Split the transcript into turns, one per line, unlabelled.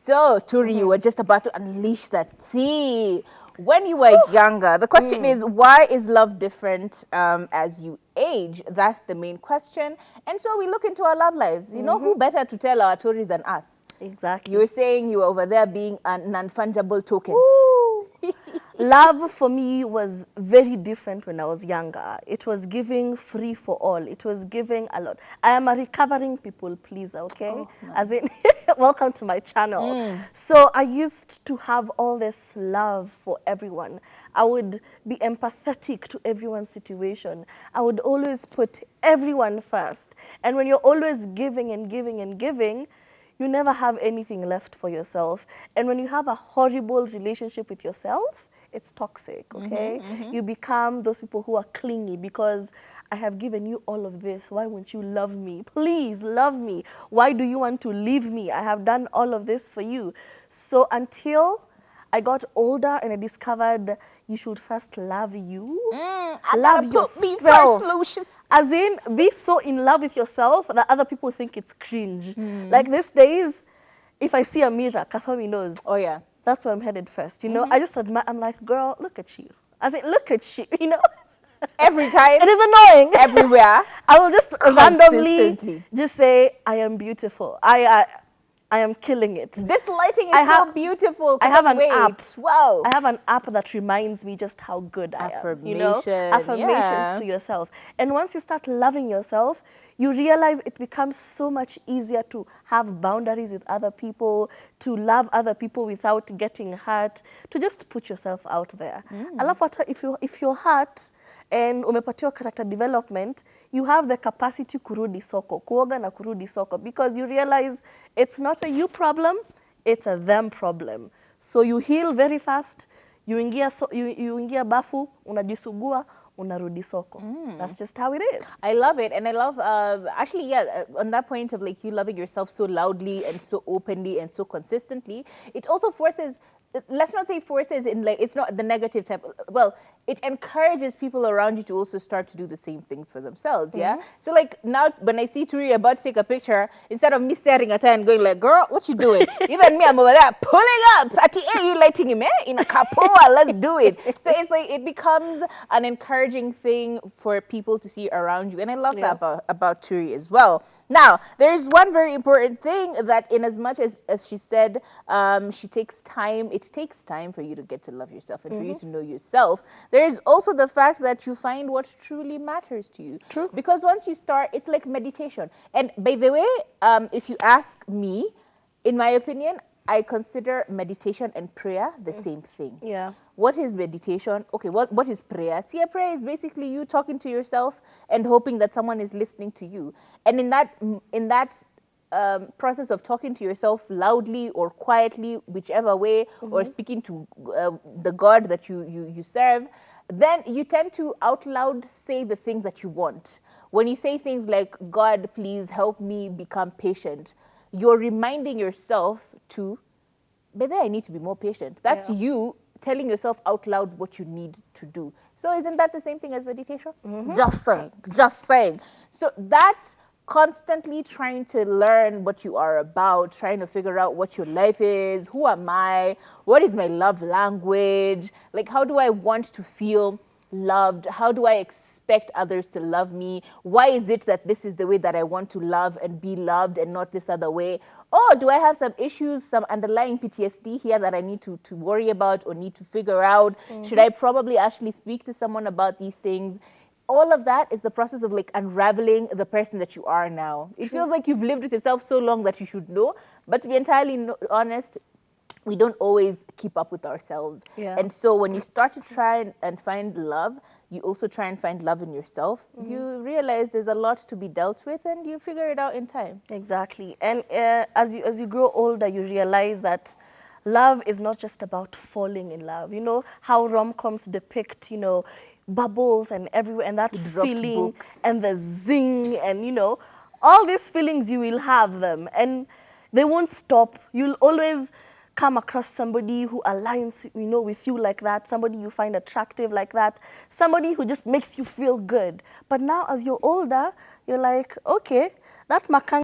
So, Turi, you were just about to unleash that tea. When you were younger, the question is, why is love different as you age? That's the main question. And so we look into our love lives. You know, who better to tell our Turis than us?
Exactly.
You were saying you were over there being a non-fungible token.
Woo. Love for me was very different when I was younger. It was giving free for all. It was giving a lot. I am a recovering people pleaser, okay?
Oh, nice.
As in, welcome to my channel. So I used to have all this love for everyone. I would be empathetic to everyone's situation. I would always put everyone first. And when you're always giving and giving and giving, you never have anything left for yourself. And when you have a horrible relationship with yourself, it's toxic, okay? You become those people who are clingy because I have given you all of this. Why won't you love me? Please love me. Why do you want to leave me? I have done all of this for you. So until I got older and I discovered you should first love you. Love yourself.
Me first, Lucius.
As in, be so in love with yourself that other people think it's cringe. Like these days, if I see a mirror, Kathomi knows.
Oh, yeah.
That's where I'm headed first, you know? I just admire, I'm like, girl, look at you. As in, look at you, you know?
Every time.
It is annoying.
Everywhere.
I will just randomly
Consistently.
just say, I am beautiful. I am killing it.
This lighting is
I have-
so beautiful.
I have an
Wait.
app.
Wow.
I have an app that reminds me just how good I am. You know?
Affirmation,
Affirmations
yeah.
to yourself. And once you start loving yourself, you realize it becomes so much easier to have boundaries with other people, to love other people without getting hurt, to just put yourself out there. Alafu hata if you're hurt and umepatiwa character development, you have the capacity kurudi soko, kuoga na kurudi soko, because you realize it's not a you problem, it's a them problem. So you heal very fast, you ingia bafu, unajisugua, unarudi soko. That's just how it is.
I love it. And I love, actually, yeah, on that point of like you loving yourself so loudly and so openly and so consistently, it also forces, let's not say forces in like, it's not the negative type. Well, it encourages people around you to also start to do the same things for themselves, yeah? So like now when I see Turi about to take a picture, instead of me staring at her and going like, girl, what you doing? Even me, I'm over there pulling up. At the end, you lighting him, in a kapoa, let's do it. So it's like, it becomes an encouraging thing for people to see around you. And I love that about Turi as well. Now, there is one very important thing that in as much as she said, she takes time, it takes time for you to get to love yourself and for you to know yourself. There is also the fact that you find what truly matters to you.
True.
Because once you start, it's like meditation. And by the way, if you ask me, in my opinion, I consider meditation and prayer the same thing.
Yeah.
What is meditation? Okay, what is prayer? See, a prayer is basically you talking to yourself and hoping that someone is listening to you. And in that process of talking to yourself loudly or quietly, whichever way, or speaking to the God that you serve, then you tend to out loud say the things that you want. When you say things like, God, please help me become patient, you're reminding yourself to, but then I need to be more patient. That's you telling yourself out loud what you need to do. So isn't that the same thing as meditation? Just saying. So that constantly trying to learn what you are about, trying to figure out what your life is, who am I, what is my love language, like how do I want to feel loved, how do I expect others to love me, why is it that this is the way that I want to love and be loved and not this other way, or do I have some issues, some underlying PTSD here that I need to worry about or need to figure out, should I probably actually speak to someone about these things? All of that is the process of like unraveling the person that you are now. It feels like you've lived with yourself so long that you should know, but to be entirely honest, we don't always keep up with ourselves.
Yeah.
And so when you start to try and find love, you also try and find love in yourself. You realize there's a lot to be dealt with and you figure it out in time.
Exactly. And as you grow older, you realize that love is not just about falling in love. You know how rom-coms depict, you know, bubbles and everywhere, and that
Dropped
feeling
books.
and the zing, and you know, all these feelings, you will have them and they won't stop. You'll always come across somebody who aligns, you know, with you like that, somebody you find attractive like that, somebody who just makes you feel good. But now as you're older, you're like, okay, that makanga